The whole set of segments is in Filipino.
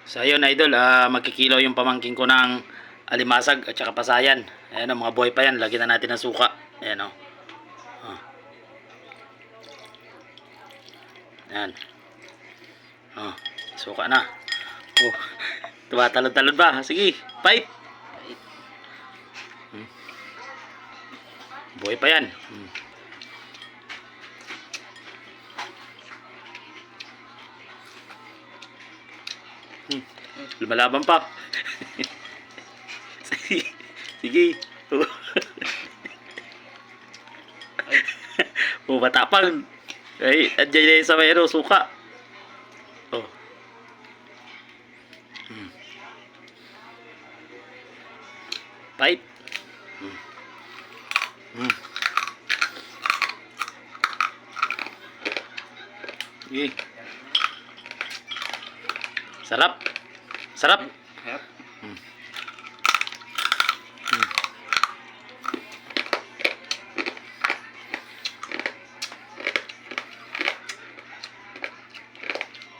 So ayun idol, magkikilaw yung pamangking ko ng alimasag at saka pasayan. Ayan o, mga buhay pa yan. Lagyan na natin ng suka. Ayan o. Ayan. Suka na. Oh, tumatalon-talon ba? Sige, fight. Buhay pa yan. Lumalaban pa. Sige. Oh, matapang. Ay, andyan na yung sa mayroon, suka. Oh. Pipe. Sige. Sarap. Sarap. Yep.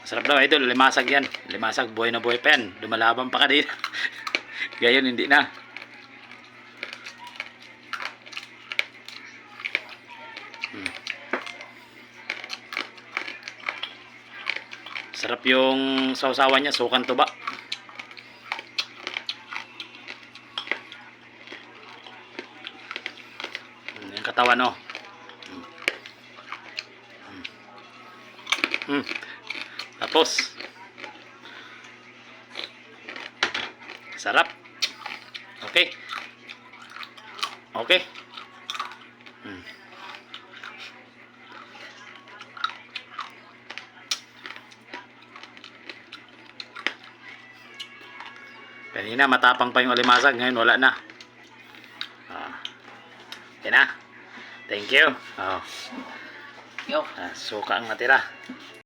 Sarap daw idol, limasag yan. Limasag, buhay na buhay pa yan. Lumalaban pa ka din. Gayon, hindi na. Sarap yung sausawan niya, sukan tuba. Yung katawan oh. Tapos sarap. Okay. Okay. Kanina matapang pa yung alimasag, ngayon wala na. Okay na. Thank you. Suka ang natira.